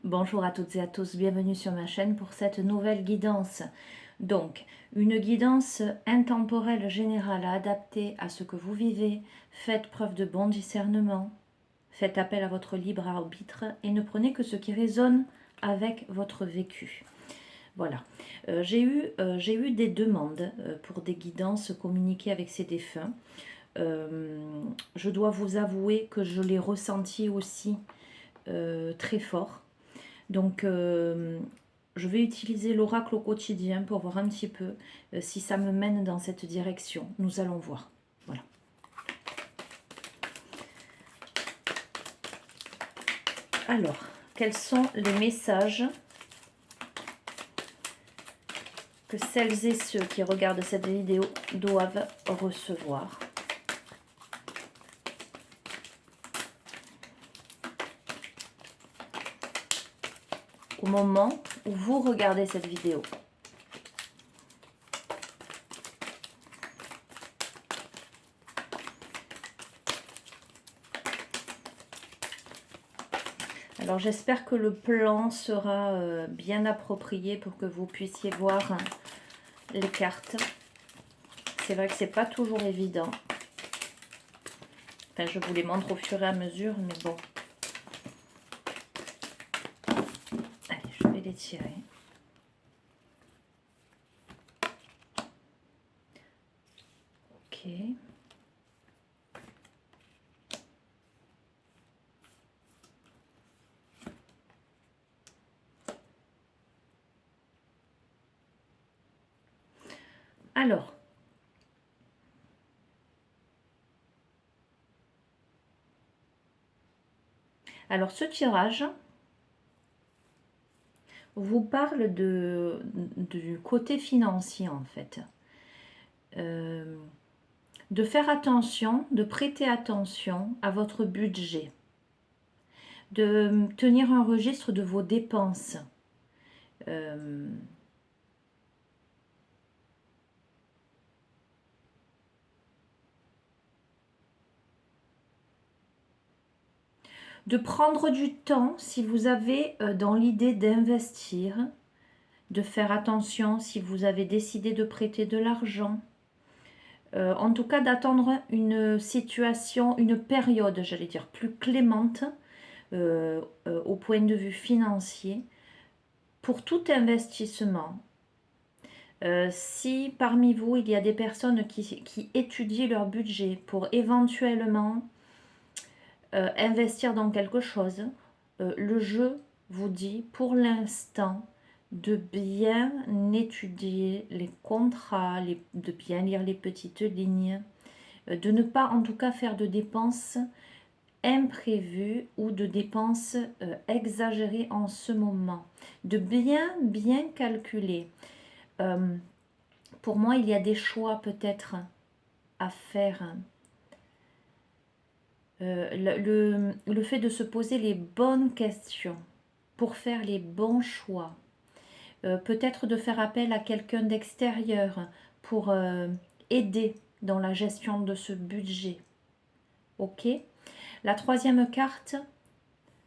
Bonjour à toutes et à tous, bienvenue sur ma chaîne pour cette nouvelle guidance. Donc, une guidance intemporelle générale adaptée à ce que vous vivez. Faites preuve de bon discernement, faites appel à votre libre arbitre et ne prenez que ce qui résonne avec votre vécu. Voilà, j'ai eu des demandes pour des guidances communiquées avec ces défunts. Je dois vous avouer que je l'ai ressenti aussi très fort. Donc, je vais utiliser l'oracle au quotidien pour voir un petit peu si ça me mène dans cette direction. Nous allons voir. Voilà. Alors, quels sont les messages que celles et ceux qui regardent cette vidéo doivent recevoir ? Au moment où vous regardez cette vidéo. Alors j'espère que le plan sera bien approprié pour que vous puissiez voir les cartes. C'est vrai que c'est pas toujours évident. Enfin, je vous les montre au fur et à mesure, mais bon. Allez, je vais les tirer. Ok. Alors ce tirage vous parle du côté financier en fait. De faire attention, de prêter attention à votre budget. De tenir un registre de vos dépenses. De prendre du temps si vous avez dans l'idée d'investir, de faire attention si vous avez décidé de prêter de l'argent. En tout cas, d'attendre une situation, une période, j'allais dire, plus clémente au point de vue financier pour tout investissement. Si parmi vous, il y a des personnes qui étudient leur budget pour éventuellement investir dans quelque chose, le jeu vous dit pour l'instant de bien étudier les contrats, de bien lire les petites lignes, de ne pas en tout cas faire de dépenses imprévues ou de dépenses exagérées en ce moment, de bien calculer. Pour moi, il y a des choix peut-être à faire. Le fait de se poser les bonnes questions pour faire les bons choix. Peut-être de faire appel à quelqu'un d'extérieur pour aider dans la gestion de ce budget. Ok ? La troisième carte,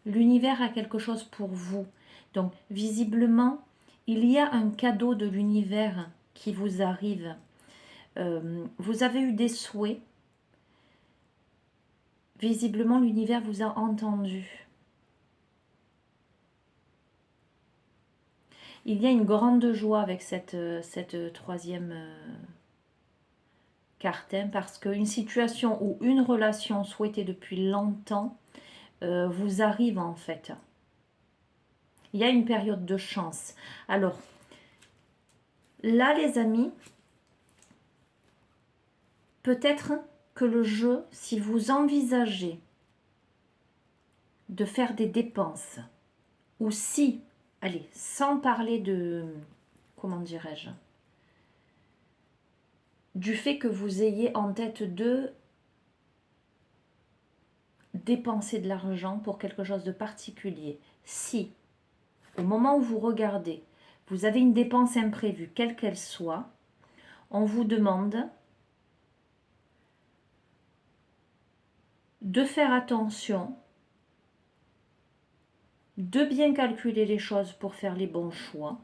l'univers a quelque chose pour vous. Donc, visiblement, il y a un cadeau de l'univers qui vous arrive. Vous avez eu des souhaits. Visiblement, l'univers vous a entendu. Il y a une grande joie avec cette troisième carte, parce qu'une situation ou une relation souhaitée depuis longtemps vous arrive en fait. Il y a une période de chance. Alors, là les amis, peut-être que le jeu, si vous envisagez de faire des dépenses, ou si, allez, sans parler de, comment dirais-je, du fait que vous ayez en tête de dépenser de l'argent pour quelque chose de particulier, si au moment où vous regardez, vous avez une dépense imprévue, quelle qu'elle soit, on vous demande de faire attention, de bien calculer les choses pour faire les bons choix,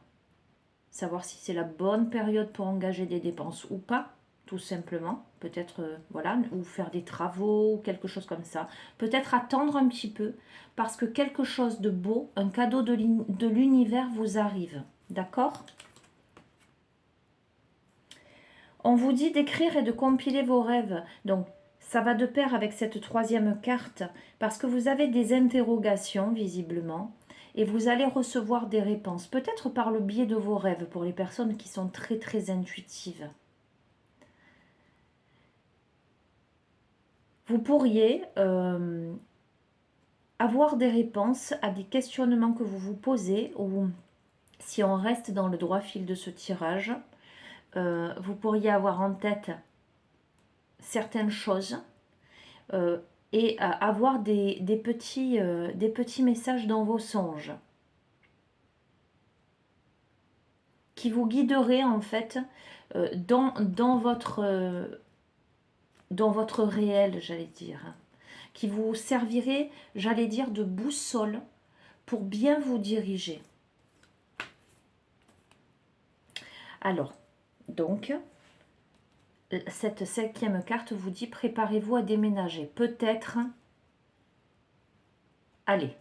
savoir si c'est la bonne période pour engager des dépenses ou pas, tout simplement. Peut-être, voilà, ou faire des travaux, ou quelque chose comme ça. Peut-être attendre un petit peu, parce que quelque chose de beau, un cadeau de l'univers vous arrive. D'accord ? On vous dit d'écrire et de compiler vos rêves. Donc, ça va de pair avec cette troisième carte, parce que vous avez des interrogations, visiblement, et vous allez recevoir des réponses, peut-être par le biais de vos rêves, pour les personnes qui sont très très intuitives. Vous pourriez avoir des réponses à des questionnements que vous vous posez, ou si on reste dans le droit fil de ce tirage, vous pourriez avoir en tête certaines choses et avoir des petits messages dans vos songes qui vous guideraient en fait dans votre réel, j'allais dire, qui vous servirait, j'allais dire, de boussole pour bien vous diriger. Alors, donc, cette cinquième carte vous dit préparez-vous à déménager. Peut-être, allez,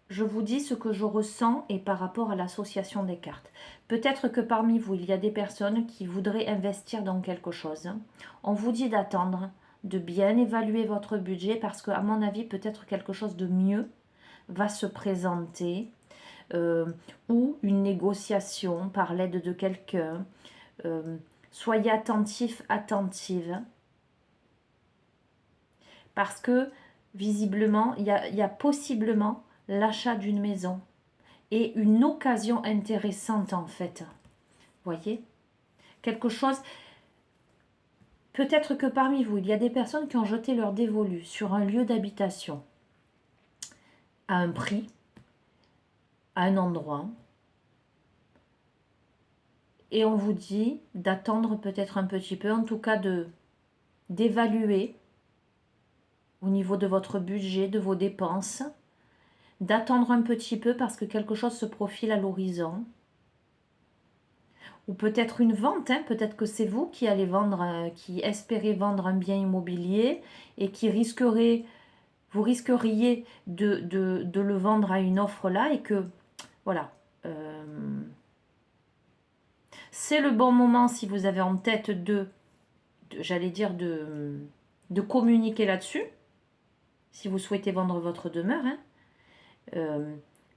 je vous dis ce que je ressens et par rapport à l'association des cartes. Peut-être que parmi vous, il y a des personnes qui voudraient investir dans quelque chose. On vous dit d'attendre, de bien évaluer votre budget parce qu'à mon avis, peut-être quelque chose de mieux va se présenter ou une négociation par l'aide de quelqu'un. Soyez attentif, attentive. Parce que, visiblement, il y a possiblement l'achat d'une maison et une occasion intéressante, en fait. Voyez ? Quelque chose... Peut-être que parmi vous, il y a des personnes qui ont jeté leur dévolu sur un lieu d'habitation à un prix, à un endroit. Et on vous dit d'attendre peut-être un petit peu, en tout cas d'évaluer au niveau de votre budget, de vos dépenses, d'attendre un petit peu parce que quelque chose se profile à l'horizon. Ou peut-être une vente, hein, peut-être que c'est vous qui allez vendre, qui espérez vendre un bien immobilier et qui vous risqueriez de le vendre à une offre là et que, voilà, c'est le bon moment si vous avez en tête j'allais dire, de communiquer là-dessus, si vous souhaitez vendre votre demeure, hein.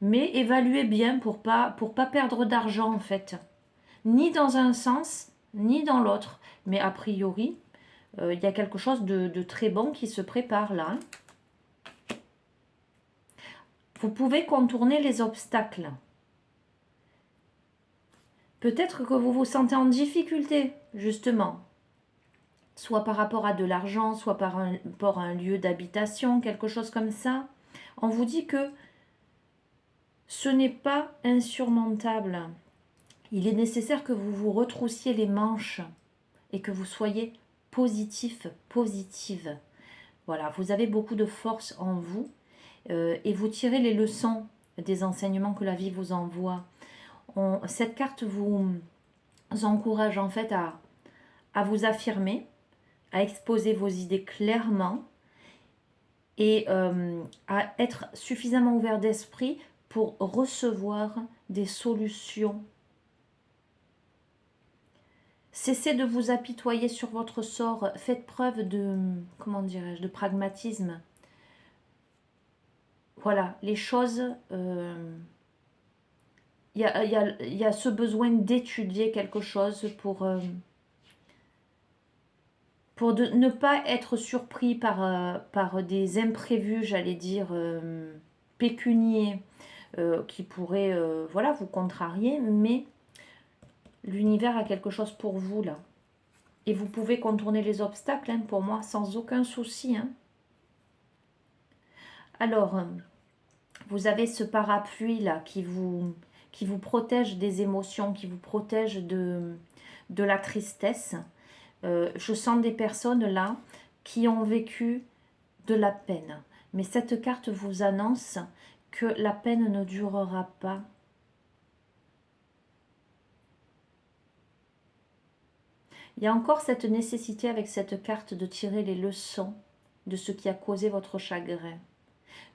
Mais évaluez bien pour pas perdre d'argent en fait, ni dans un sens, ni dans l'autre. Mais a priori, il y a quelque chose de très bon qui se prépare là. Hein. Vous pouvez contourner les obstacles. Peut-être que vous vous sentez en difficulté, justement. Soit par rapport à de l'argent, soit par rapport à un lieu d'habitation, quelque chose comme ça. On vous dit que ce n'est pas insurmontable. Il est nécessaire que vous vous retroussiez les manches et que vous soyez positif, positive. Voilà, vous avez beaucoup de force en vous et vous tirez les leçons des enseignements que la vie vous envoie. Cette carte vous encourage en fait à vous affirmer, à exposer vos idées clairement et à être suffisamment ouvert d'esprit pour recevoir des solutions. Cessez de vous apitoyer sur votre sort, faites preuve comment dirais-je, de pragmatisme. Voilà, les choses, il y a ce besoin d'étudier quelque chose pour ne pas être surpris par des imprévus, j'allais dire, pécuniers, qui pourraient voilà, vous contrarier, mais l'univers a quelque chose pour vous là. Et vous pouvez contourner les obstacles, hein, pour moi, sans aucun souci. Hein. Alors, vous avez ce parapluie là qui vous protège des émotions, qui vous protège de la tristesse. Je sens des personnes là qui ont vécu de la peine. Mais cette carte vous annonce que la peine ne durera pas. Il y a encore cette nécessité avec cette carte de tirer les leçons de ce qui a causé votre chagrin,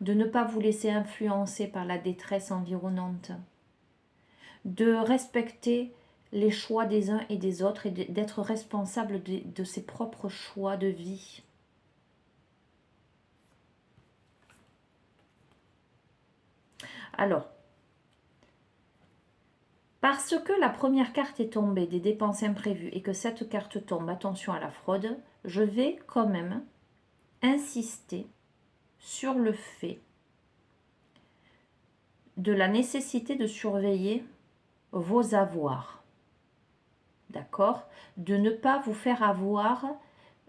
de ne pas vous laisser influencer par la détresse environnante, de respecter les choix des uns et des autres et d'être responsable de ses propres choix de vie. Alors, parce que la première carte est tombée des dépenses imprévues et que cette carte tombe, attention à la fraude, je vais quand même insister sur le fait de la nécessité de surveiller vos avoirs. D'accord? De ne pas vous faire avoir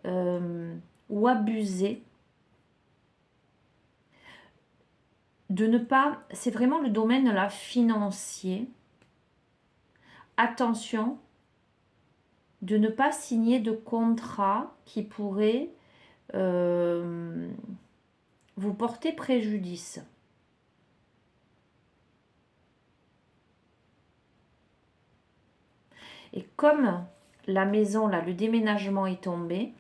ou abuser. De ne pas, c'est vraiment le domaine là, financier. Attention, de ne pas signer de contrat qui pourrait vous porter préjudice. Et comme la maison, là, le déménagement est tombé,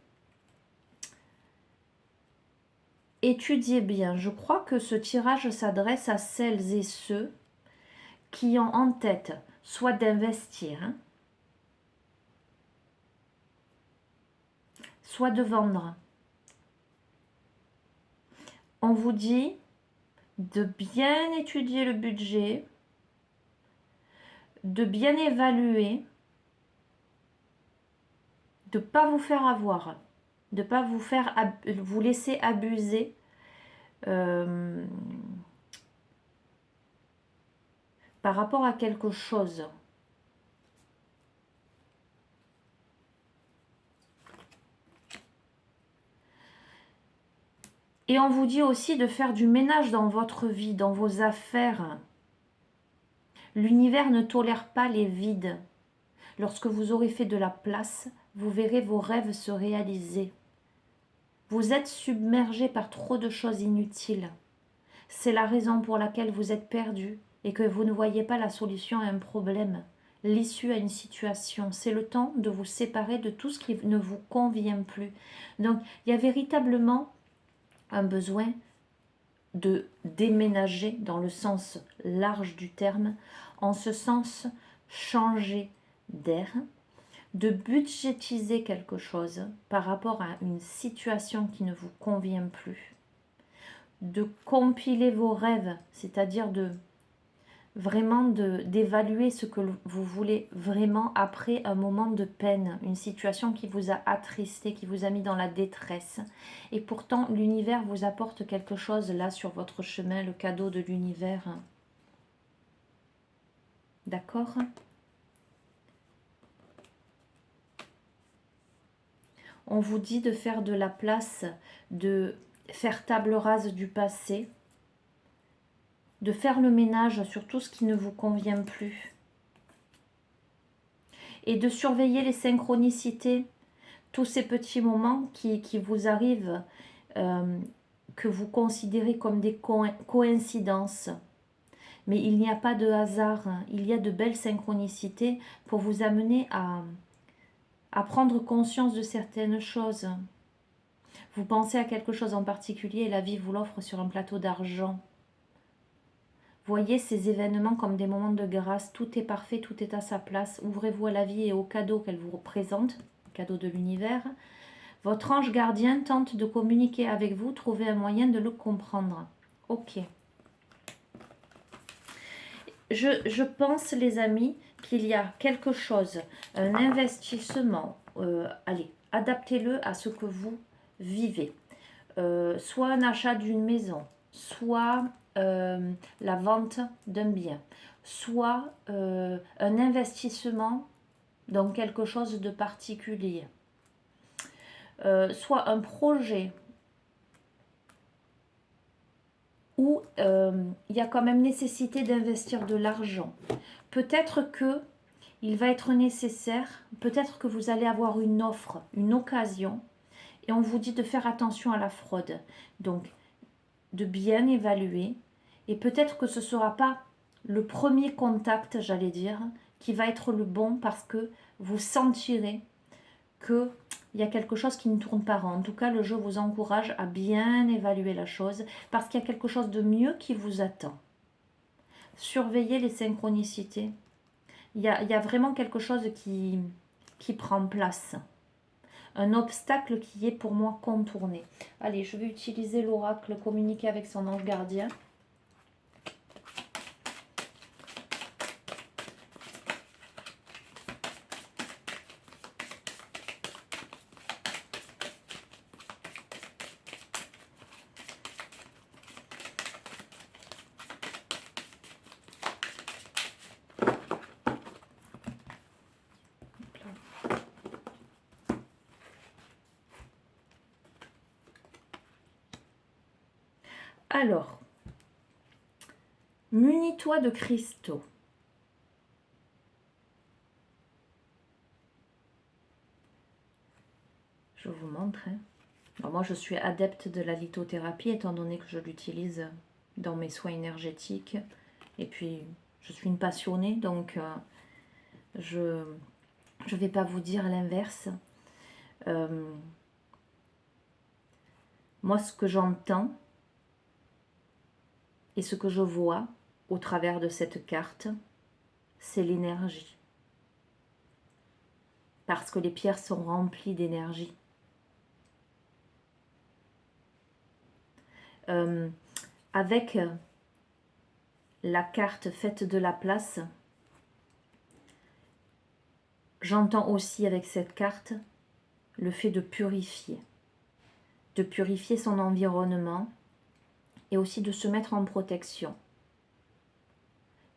étudiez bien. Je crois que ce tirage s'adresse à celles et ceux qui ont en tête soit d'investir, hein, soit de vendre. On vous dit de bien étudier le budget, de bien évaluer, de ne pas vous faire avoir, de ne pas vous laisser abuser par rapport à quelque chose. Et on vous dit aussi de faire du ménage dans votre vie, dans vos affaires. L'univers ne tolère pas les vides. Lorsque vous aurez fait de la place, vous verrez vos rêves se réaliser. Vous êtes submergé par trop de choses inutiles. C'est la raison pour laquelle vous êtes perdu et que vous ne voyez pas la solution à un problème, l'issue à une situation. C'est le temps de vous séparer de tout ce qui ne vous convient plus. Donc, il y a véritablement un besoin de déménager dans le sens large du terme, en ce sens changer d'air, de budgétiser quelque chose par rapport à une situation qui ne vous convient plus, de compiler vos rêves, c'est-à-dire de vraiment d'évaluer ce que vous voulez vraiment après un moment de peine, une situation qui vous a attristé, qui vous a mis dans la détresse. Et pourtant, l'univers vous apporte quelque chose là sur votre chemin, le cadeau de l'univers. D'accord ? On vous dit de faire de la place, de faire table rase du passé, de faire le ménage sur tout ce qui ne vous convient plus et de surveiller les synchronicités, tous ces petits moments qui vous arrivent, que vous considérez comme des coïncidences. Mais il n'y a pas de hasard, hein. Il y a de belles synchronicités pour vous amener à prendre conscience de certaines choses. Vous pensez à quelque chose en particulier et la vie vous l'offre sur un plateau d'argent. Voyez ces événements comme des moments de grâce. Tout est parfait, tout est à sa place. Ouvrez-vous à la vie et au cadeau qu'elle vous représente, cadeau de l'univers. Votre ange gardien tente de communiquer avec vous. Trouvez un moyen de le comprendre. Ok. Je pense, les amis, qu'il y a quelque chose, un investissement. Allez, adaptez-le à ce que vous vivez. Soit un achat d'une maison, soit la vente d'un bien, soit un investissement dans quelque chose de particulier, soit un projet où il y a quand même nécessité d'investir de l'argent. Peut-être que il va être nécessaire, peut-être que vous allez avoir une offre, une occasion, et on vous dit de faire attention à la fraude. Donc, de bien évaluer Et peut-être que ce ne sera pas le premier contact, j'allais dire, qui va être le bon parce que vous sentirez qu'il y a quelque chose qui ne tourne pas rond. En tout cas, le jeu vous encourage à bien évaluer la chose parce qu'il y a quelque chose de mieux qui vous attend. Surveillez les synchronicités. Il y a vraiment quelque chose qui prend place. Un obstacle qui est pour moi contourné. Allez, je vais utiliser l'oracle, communiquer avec son ange gardien. Alors, munis-toi de cristaux. Je vous montre. Alors moi, je suis adepte de la lithothérapie, étant donné que je l'utilise dans mes soins énergétiques. Et puis, je suis une passionnée, donc je ne vais pas vous dire l'inverse. Moi, ce que j'entends et ce que je vois au travers de cette carte, c'est l'énergie. Parce que les pierres sont remplies d'énergie. Avec la carte faite de la place, j'entends aussi avec cette carte le fait de purifier son environnement et aussi de se mettre en protection.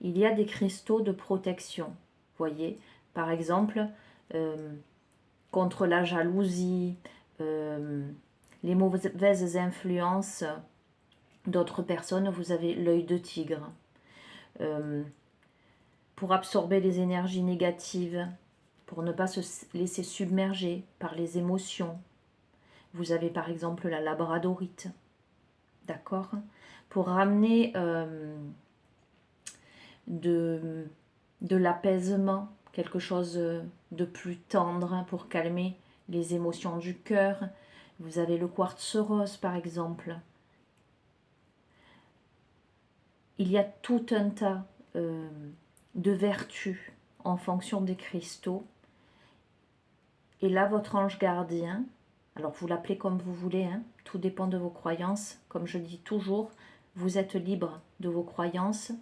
Il y a des cristaux de protection, voyez, par exemple, contre la jalousie, les mauvaises influences d'autres personnes, vous avez l'œil de tigre. Pour absorber les énergies négatives, pour ne pas se laisser submerger par les émotions. Vous avez par exemple la labradorite, d'accord? Pour ramener de l'apaisement, quelque chose de plus tendre pour calmer les émotions du cœur. Vous avez le quartz rose par exemple. Il y a tout un tas de vertus en fonction des cristaux. Et là, votre ange gardien, alors vous l'appelez comme vous voulez, hein, tout dépend de vos croyances. Comme je dis toujours, vous êtes libre de vos croyances,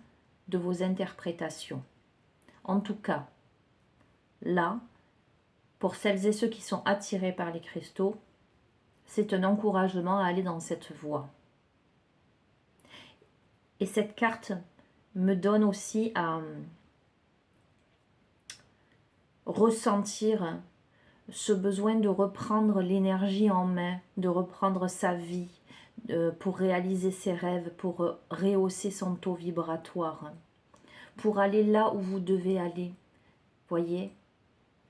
de vos interprétations. En tout cas, là, pour celles et ceux qui sont attirés par les cristaux, c'est un encouragement à aller dans cette voie. Et cette carte me donne aussi à ressentir ce besoin de reprendre l'énergie en main, de reprendre sa vie, pour réaliser ses rêves, pour rehausser son taux vibratoire, pour aller là où vous devez aller. Voyez,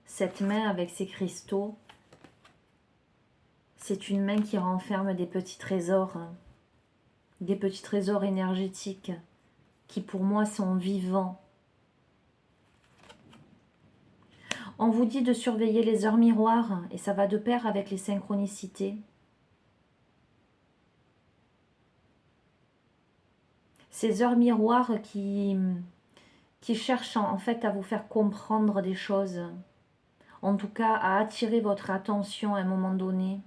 cette main avec ses cristaux, c'est une main qui renferme des petits trésors énergétiques qui pour moi sont vivants. On vous dit de surveiller les heures miroirs et ça va de pair avec les synchronicités. Ces heures miroirs qui cherchent en fait à vous faire comprendre des choses, en tout cas à attirer votre attention à un moment donné.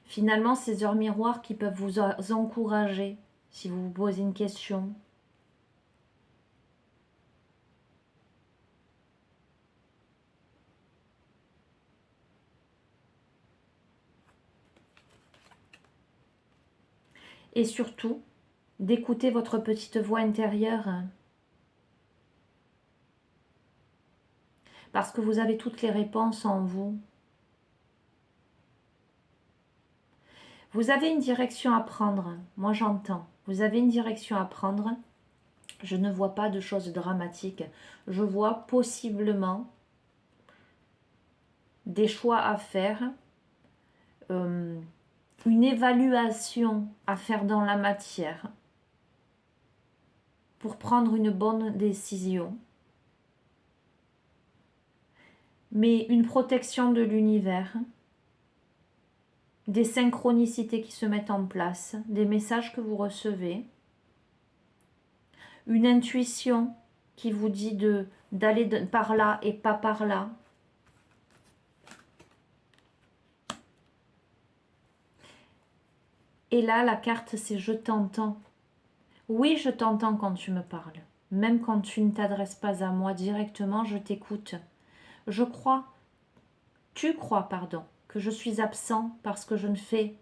Finalement, ces heures miroirs qui peuvent vous encourager si vous vous posez une question. Et surtout, d'écouter votre petite voix intérieure. Parce que vous avez toutes les réponses en vous. Vous avez une direction à prendre. Moi, j'entends. Vous avez une direction à prendre. Je ne vois pas de choses dramatiques. Je vois possiblement des choix à faire. une évaluation à faire dans la matière pour prendre une bonne décision, mais une protection de l'univers, des synchronicités qui se mettent en place, des messages que vous recevez, une intuition qui vous dit d'aller par là et pas par là. Et là, la carte, c'est je t'entends. Oui, je t'entends quand tu me parles. Même quand tu ne t'adresses pas à moi directement, je t'écoute. Je crois, tu crois, pardon, que je suis absent parce que je ne fais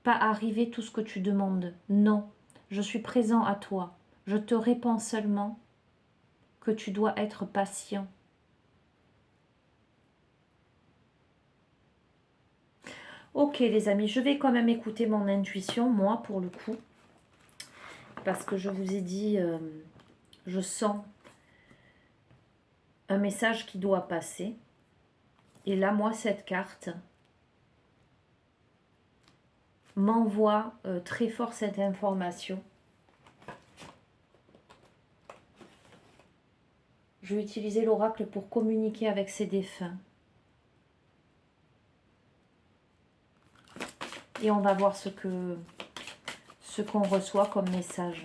pas arriver tout ce que tu demandes. Non, je suis présent à toi. Je te réponds seulement que tu dois être patient. Ok les amis, je vais quand même écouter mon intuition, moi pour le coup, parce que je vous ai dit, je sens un message qui doit passer. Et là, moi, cette carte m'envoie très fort cette information. Je vais utiliser l'oracle pour communiquer avec ses défunts. Et on va voir ce qu'on reçoit comme message.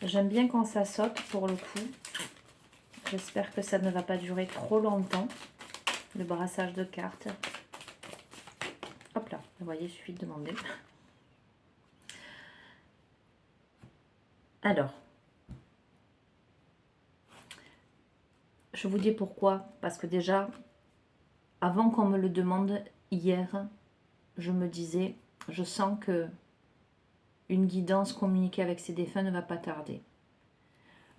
J'aime bien quand ça saute pour le coup. J'espère que ça ne va pas durer trop longtemps, le brassage de cartes. Hop là, vous voyez, il suffit de demander. Alors, je vous dis pourquoi. Parce que déjà, avant qu'on me le demande hier, je me disais, je sens que une guidance communiquée avec ses défunts ne va pas tarder.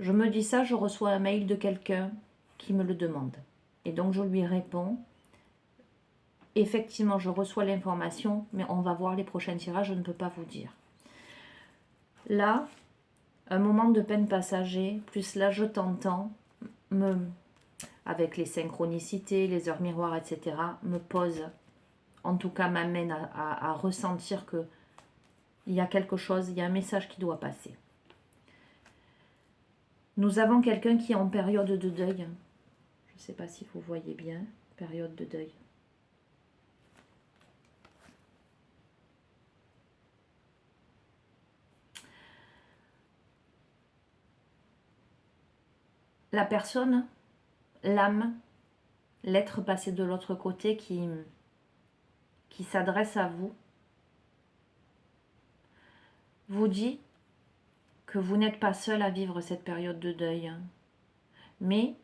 Je me dis ça, je reçois un mail de quelqu'un qui me le demande. Et donc je lui réponds. Effectivement, je reçois l'information, mais on va voir les prochains tirages, je ne peux pas vous dire. Là, un moment de peine passager, plus là je t'entends, avec les synchronicités, les heures miroirs, etc., me pose, en tout cas m'amène à ressentir que il y a quelque chose, il y a un message qui doit passer. Nous avons quelqu'un qui est en période de deuil. Je ne sais pas si vous voyez bien, période de deuil. La personne, l'âme, l'être passé de l'autre côté qui s'adresse à vous dit que vous n'êtes pas seul à vivre cette période de deuil. Mais,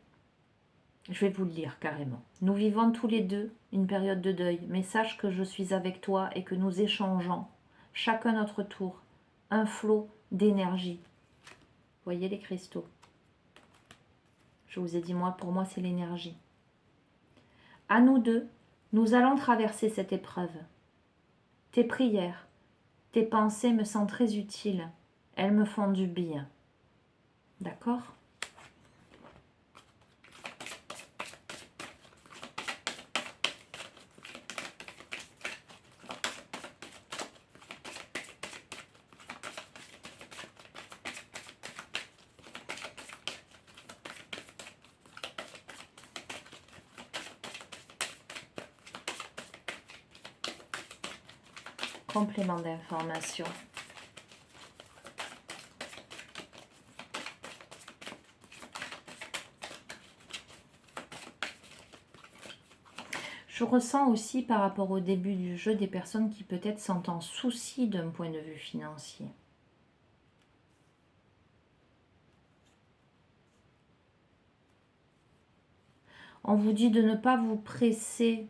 je vais vous le dire carrément, nous vivons tous les deux une période de deuil, mais sache que je suis avec toi et que nous échangeons, chacun notre tour, un flot d'énergie. Voyez les cristaux. Je vous ai dit, moi, pour moi, c'est l'énergie. À nous deux, nous allons traverser cette épreuve. Tes prières, tes pensées me sont très utiles. Elles me font du bien. D'accord ? Complément d'information. Je ressens aussi par rapport au début du jeu des personnes qui peut-être sont en souci d'un point de vue financier. On vous dit de ne pas vous presser.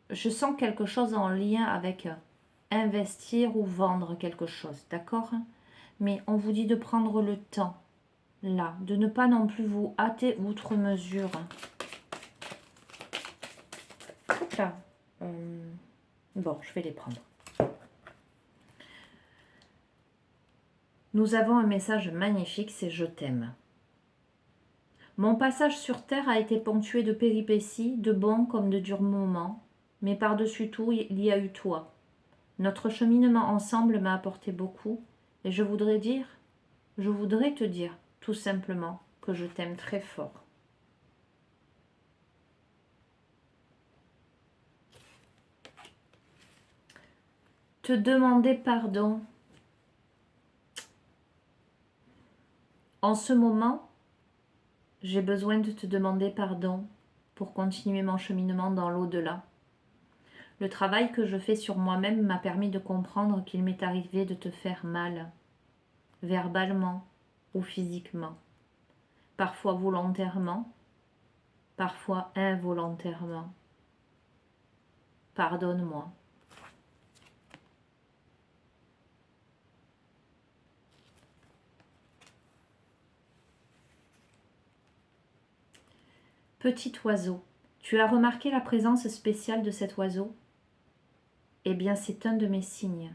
Je sens quelque chose en lien avec investir ou vendre quelque chose, d'accord? Mais on vous dit de prendre le temps, là, de ne pas non plus vous hâter outre mesure. Là. Bon, je vais les prendre. Nous avons un message magnifique, c'est « Je t'aime ». Mon passage sur Terre a été ponctué de péripéties, de bons comme de durs moments, mais par-dessus tout, il y a eu toi. Notre cheminement ensemble m'a apporté beaucoup, et je voudrais te dire, tout simplement, que je t'aime très fort. Te demander pardon. En ce moment, j'ai besoin de te demander pardon pour continuer mon cheminement dans l'au-delà. Le travail que je fais sur moi-même m'a permis de comprendre qu'il m'est arrivé de te faire mal, verbalement ou physiquement, parfois volontairement, parfois involontairement. Pardonne-moi. Petit oiseau, tu as remarqué la présence spéciale de cet oiseau? Eh bien, c'est un de mes signes.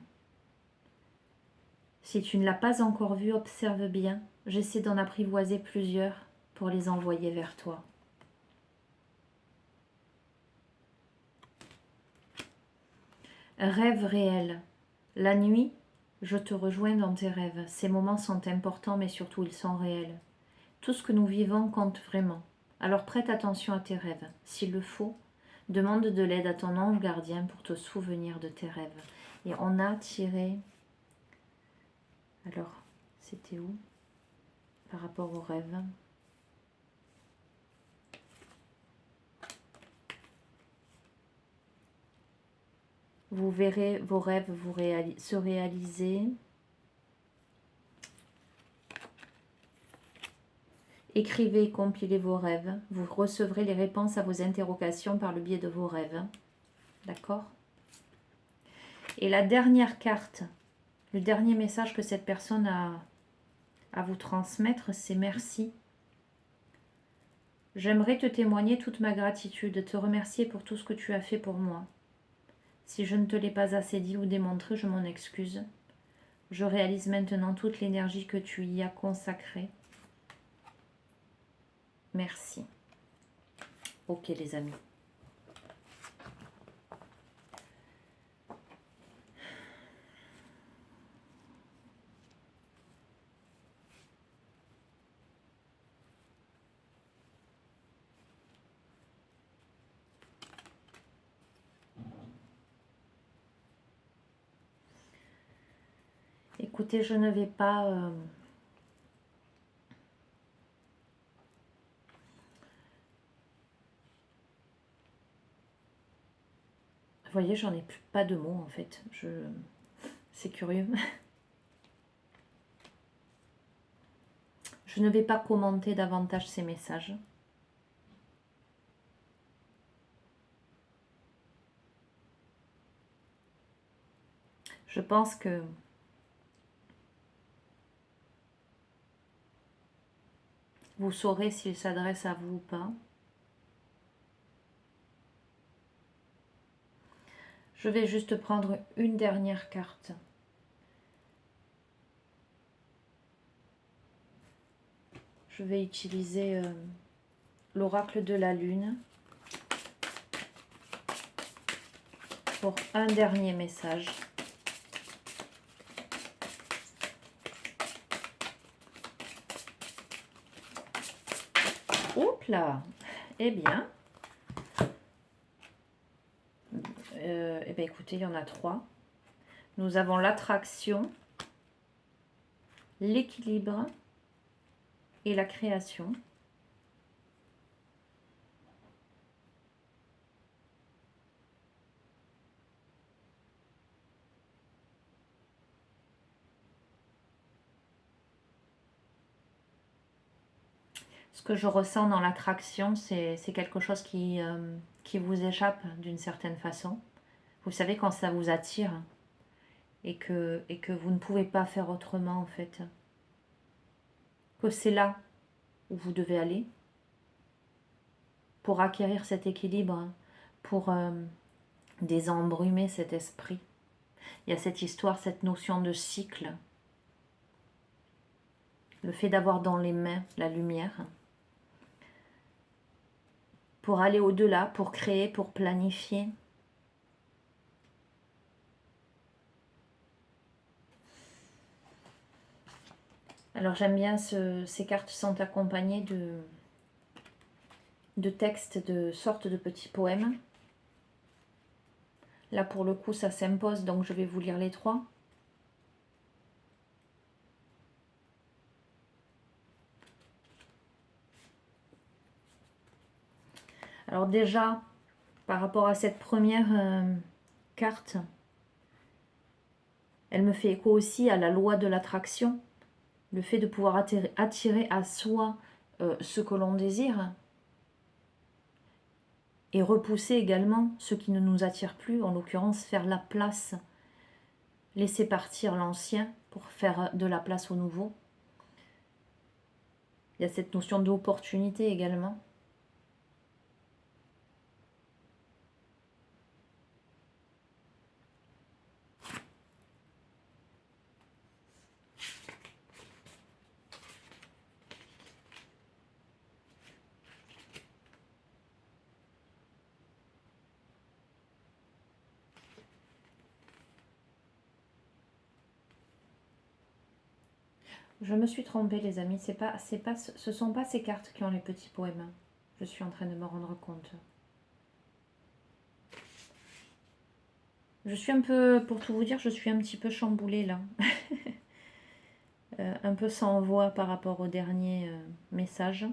Si tu ne l'as pas encore vu, observe bien. J'essaie d'en apprivoiser plusieurs pour les envoyer vers toi. Rêve réel. La nuit, je te rejoins dans tes rêves. Ces moments sont importants, mais surtout ils sont réels. Tout ce que nous vivons compte vraiment. Alors prête attention à tes rêves. S'il le faut, demande de l'aide à ton ange gardien pour te souvenir de tes rêves. Et on a tiré... Alors, c'était où par rapport aux rêves? Vous verrez vos rêves se réaliser. Écrivez et compilez vos rêves. Vous recevrez les réponses à vos interrogations par le biais de vos rêves. D'accord? Et la dernière carte, le dernier message que cette personne a à vous transmettre, c'est merci. J'aimerais te témoigner toute ma gratitude, te remercier pour tout ce que tu as fait pour moi. Si je ne te l'ai pas assez dit ou démontré, je m'en excuse. Je réalise maintenant toute l'énergie que tu y as consacrée. Merci. Ok les amis. Écoutez, je ne vais pas... Vous voyez, j'en ai pas de mots en fait. C'est curieux. Je ne vais pas commenter davantage ces messages. Je pense que vous saurez s'il s'adresse à vous ou pas. Je vais juste prendre une dernière carte. Je vais utiliser l'oracle de la lune pour un dernier message. Oups là. Eh bien, écoutez, il y en a 3. Nous avons l'attraction, l'équilibre et la création. Ce que je ressens dans l'attraction, c'est quelque chose qui vous échappe d'une certaine façon. Vous savez quand ça vous attire et que vous ne pouvez pas faire autrement en fait. Que c'est là où vous devez aller pour acquérir cet équilibre, pour désembrumer cet esprit. Il y a cette histoire, cette notion de cycle. Le fait d'avoir dans les mains la lumière. Pour aller au-delà, pour créer, pour planifier. Alors j'aime bien, ces cartes sont accompagnées de textes, de sortes de petits poèmes. Là pour le coup ça s'impose, donc je vais vous lire les trois. Alors déjà, par rapport à cette première carte, elle me fait écho aussi à la loi de l'attraction. Le fait de pouvoir attirer à soi ce que l'on désire et repousser également ce qui ne nous attire plus, en l'occurrence faire la place, laisser partir l'ancien pour faire de la place au nouveau. Il y a cette notion d'opportunité également. Je me suis trompée les amis, ce ne sont pas ces cartes qui ont les petits poèmes. Je suis en train de me rendre compte. Je suis un peu, pour tout vous dire, je suis un petit peu chamboulée là. Un peu sans voix par rapport au dernier message.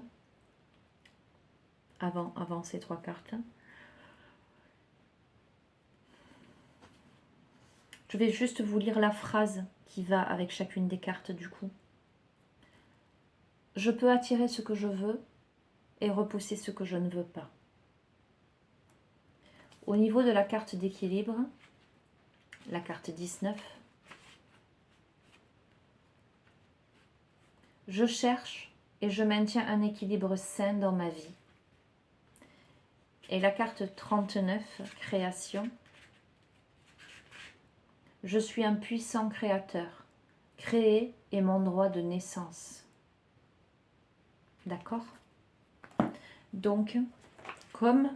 Avant ces trois cartes. Je vais juste vous lire la phrase qui va avec chacune des cartes du coup. Je peux attirer ce que je veux et repousser ce que je ne veux pas. Au niveau de la carte d'équilibre, la carte 19, je cherche et je maintiens un équilibre sain dans ma vie. Et la carte 39, création, je suis un puissant créateur. Créer est mon droit de naissance. D'accord ? Donc, comme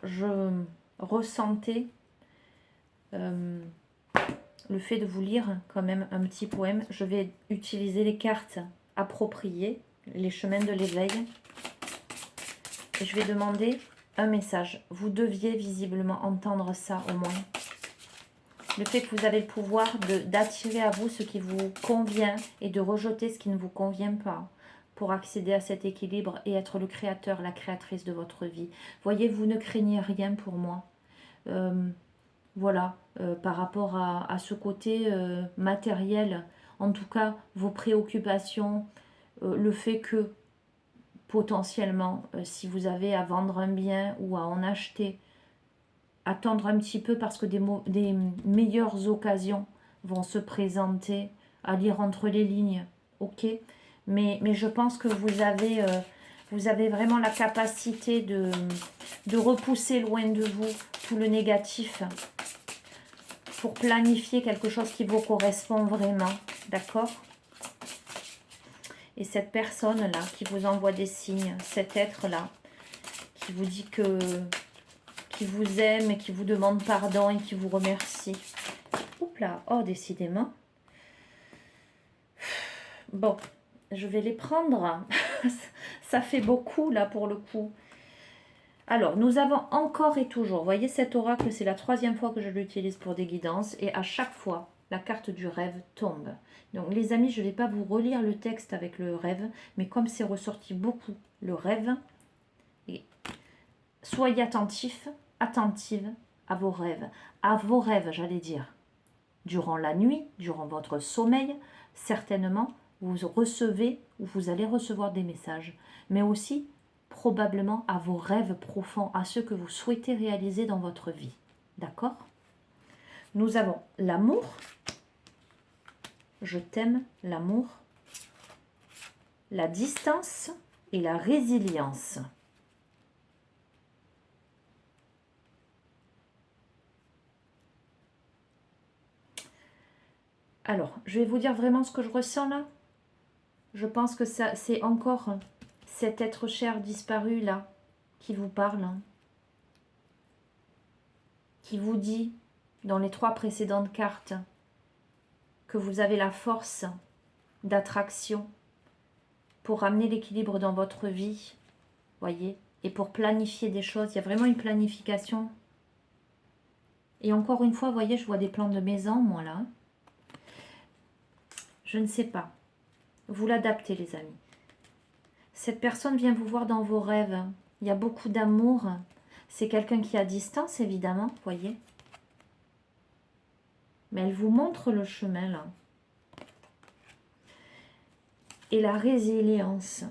je ressentais le fait de vous lire quand même un petit poème, je vais utiliser les cartes appropriées, les chemins de l'éveil. Et je vais demander un message. Vous deviez visiblement entendre ça au moins. Le fait que vous avez le pouvoir d'attirer à vous ce qui vous convient et de rejeter ce qui ne vous convient pas pour accéder à cet équilibre et être le créateur, la créatrice de votre vie. Voyez, vous ne craignez rien pour moi. Voilà, par rapport à ce côté matériel, en tout cas vos préoccupations, le fait que potentiellement, si vous avez à vendre un bien ou à en acheter, attendre un petit peu parce que des meilleures occasions vont se présenter, à lire entre les lignes, ok, mais je pense que vous avez vraiment la capacité de repousser loin de vous tout le négatif pour planifier quelque chose qui vous correspond vraiment, d'accord? Et cette personne-là qui vous envoie des signes, cet être-là, qui vous dit qui vous aime et qui vous demande pardon et qui vous remercie. Oups là, oh décidément. Bon, je vais les prendre. Ça fait beaucoup là pour le coup. Alors, nous avons encore et toujours, vous voyez cet oracle, c'est la troisième fois que je l'utilise pour des guidances et à chaque fois, la carte du rêve tombe. Donc les amis, je ne vais pas vous relire le texte avec le rêve, mais comme c'est ressorti beaucoup le rêve, et soyez attentifs, attentive à vos rêves j'allais dire. Durant la nuit, durant votre sommeil, certainement, vous recevez ou vous allez recevoir des messages, mais aussi probablement à vos rêves profonds, à ceux que vous souhaitez réaliser dans votre vie. D'accord? Nous avons l'amour, je t'aime, l'amour, la distance et la résilience. Alors, je vais vous dire vraiment ce que je ressens là. Je pense que ça, c'est encore cet être cher disparu là qui vous parle, hein, qui vous dit dans les 3 précédentes cartes que vous avez la force d'attraction pour ramener l'équilibre dans votre vie, voyez, et pour planifier des choses. Il y a vraiment une planification. Et encore une fois, vous voyez, je vois des plans de maison, moi là. Je ne sais pas. Vous l'adaptez, les amis. Cette personne vient vous voir dans vos rêves. Il y a beaucoup d'amour. C'est quelqu'un qui est à distance, évidemment, vous voyez. Mais elle vous montre le chemin, là. Et la résilience.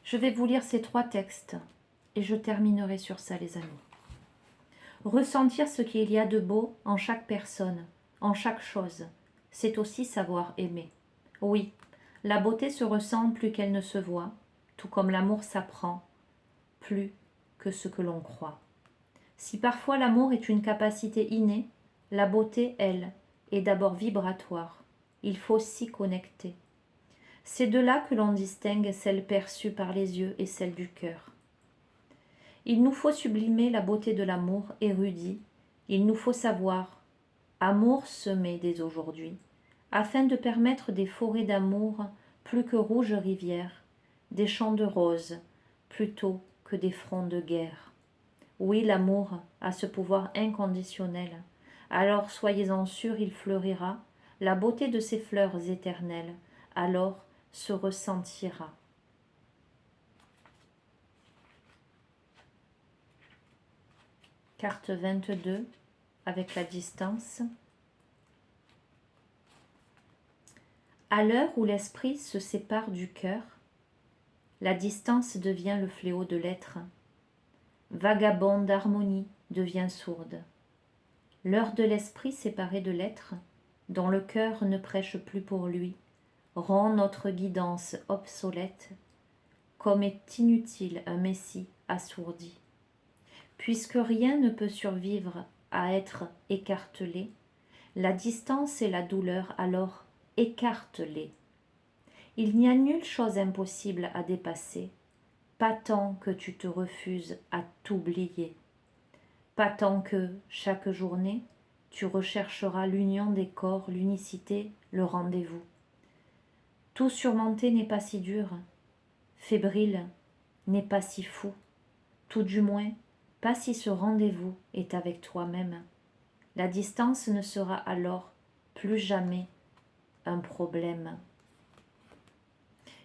Je vais vous lire ces 3 textes et je terminerai sur ça, les amis. Ressentir ce qu'il y a de beau en chaque personne, en chaque chose, c'est aussi savoir aimer. Oui, la beauté se ressent plus qu'elle ne se voit, tout comme l'amour s'apprend, plus que ce que l'on croit. Si parfois l'amour est une capacité innée, la beauté, elle, est d'abord vibratoire. Il faut s'y connecter. C'est de là que l'on distingue celle perçue par les yeux et celle du cœur. Il nous faut sublimer la beauté de l'amour érudit. Il nous faut savoir, amour semé dès aujourd'hui, afin de permettre des forêts d'amour plus que rouges rivières, des champs de roses plutôt que des fronts de guerre. Oui, l'amour a ce pouvoir inconditionnel. Alors soyez-en sûrs, il fleurira. La beauté de ces fleurs éternelles, alors se ressentira. Carte 22, avec la distance. À l'heure où l'esprit se sépare du cœur, la distance devient le fléau de l'être. Vagabonde d'harmonie devient sourde. L'heure de l'esprit séparé de l'être, dont le cœur ne prêche plus pour lui, rend notre guidance obsolète, comme est inutile un messie assourdi. Puisque rien ne peut survivre à être écartelé, la distance et la douleur alors écartent-les. Il n'y a nulle chose impossible à dépasser, pas tant que tu te refuses à t'oublier, pas tant que, chaque journée, tu rechercheras l'union des corps, l'unicité, le rendez-vous. Tout surmonter n'est pas si dur, fébrile n'est pas si fou, tout du moins pas si ce rendez-vous est avec toi-même. La distance ne sera alors plus jamais un problème.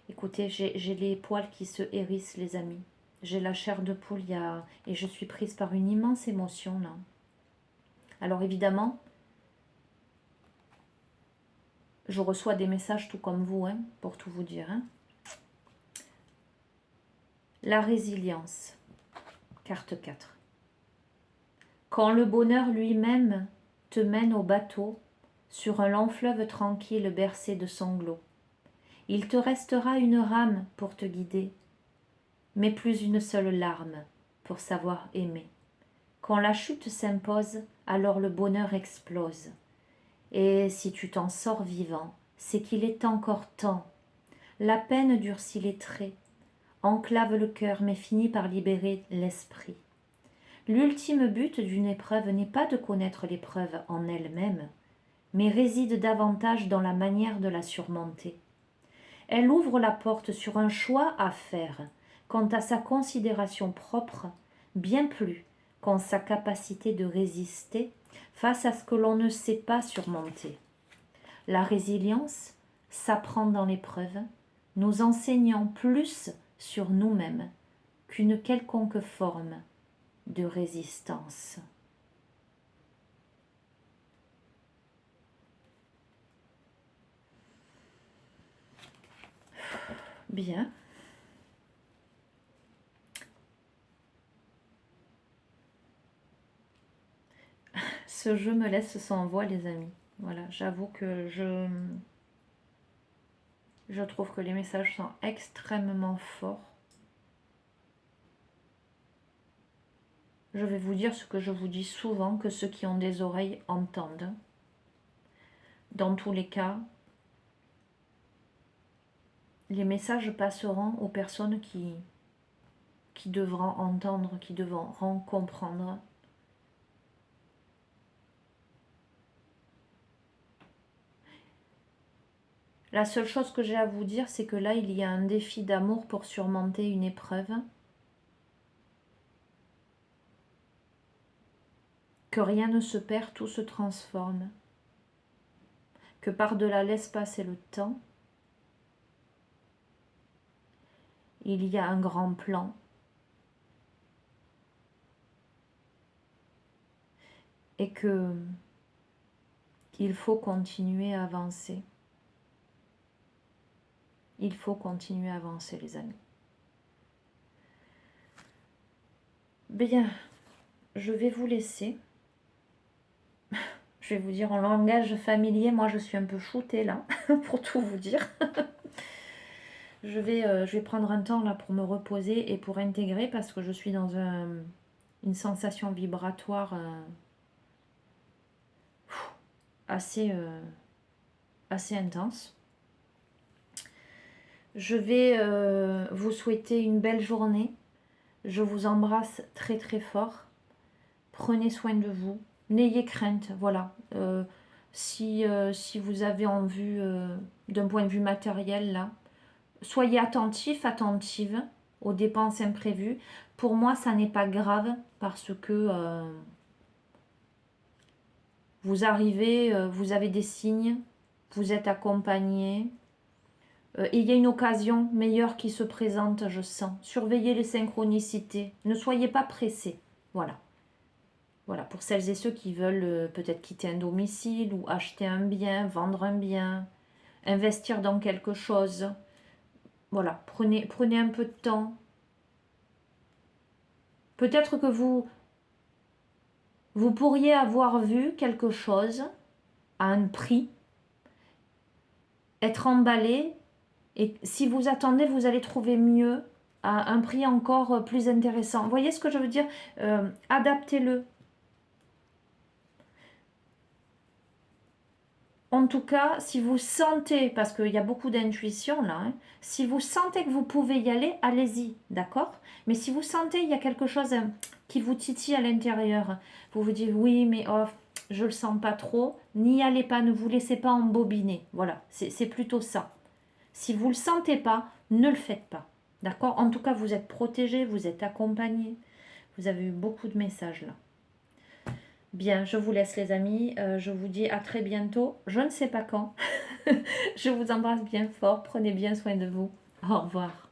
Écoutez, j'ai les poils qui se hérissent, les amis. J'ai la chair de poule et je suis prise par une immense émotion là. Alors évidemment, je reçois des messages tout comme vous, hein, pour tout vous dire. Hein. La résilience, carte 4. Quand le bonheur lui-même te mène au bateau, sur un long fleuve tranquille bercé de sanglots, il te restera une rame pour te guider, mais plus une seule larme pour savoir aimer. Quand la chute s'impose, alors le bonheur explose. Et si tu t'en sors vivant, c'est qu'il est encore temps. La peine durcit les traits, enclave le cœur, mais finit par libérer l'esprit. L'ultime but d'une épreuve n'est pas de connaître l'épreuve en elle-même, mais réside davantage dans la manière de la surmonter. Elle ouvre la porte sur un choix à faire, quant à sa considération propre, bien plus qu'en sa capacité de résister face à ce que l'on ne sait pas surmonter. La résilience s'apprend dans l'épreuve, nous enseignant plus sur nous-mêmes qu'une quelconque forme de résistance. Bien. Ce jeu me laisse sans voix, les amis. Voilà, j'avoue que je trouve que les messages sont extrêmement forts. Je vais vous dire ce que je vous dis souvent, que ceux qui ont des oreilles entendent. Dans tous les cas, les messages passeront aux personnes qui devront entendre, qui devront comprendre. La seule chose que j'ai à vous dire, c'est que là, il y a un défi d'amour pour surmonter une épreuve. Que rien ne se perd, tout se transforme. Que par-delà l'espace et le temps, il y a un grand plan. Et que il faut continuer à avancer. Il faut continuer à avancer, les amis. Bien, je vais vous laisser. Je vais vous dire en langage familier, moi je suis un peu shootée là, pour tout vous dire. Je vais prendre un temps là pour me reposer et pour intégrer parce que je suis dans une sensation vibratoire assez intense. Je vais vous souhaiter une belle journée. Je vous embrasse très très fort. Prenez soin de vous. N'ayez crainte, voilà. Si vous avez en vue, d'un point de vue matériel, là, soyez attentifs, attentives aux dépenses imprévues. Pour moi, ça n'est pas grave parce que vous arrivez, vous avez des signes, vous êtes accompagné. Il y a une occasion meilleure qui se présente, je sens. Surveillez les synchronicités. Ne soyez pas pressés. Voilà. Voilà, pour celles et ceux qui veulent peut-être quitter un domicile ou acheter un bien, vendre un bien, investir dans quelque chose. Voilà, prenez un peu de temps. Peut-être que vous pourriez avoir vu quelque chose à un prix, être emballé, et si vous attendez, vous allez trouver mieux à un prix encore plus intéressant. Vous voyez ce que je veux dire? Adaptez-le. En tout cas, si vous sentez, parce qu'il y a beaucoup d'intuition là, hein, si vous sentez que vous pouvez y aller, allez-y, d'accord? Mais si vous sentez il y a quelque chose qui vous titille à l'intérieur, vous vous dites oui, mais oh, je le sens pas trop, n'y allez pas, ne vous laissez pas embobiner. Voilà, c'est plutôt ça. Si vous ne le sentez pas, ne le faites pas. D'accord? En tout cas, vous êtes protégé, vous êtes accompagné. Vous avez eu beaucoup de messages là. Bien, je vous laisse les amis. Je vous dis à très bientôt. Je ne sais pas quand. Je vous embrasse bien fort. Prenez bien soin de vous. Au revoir.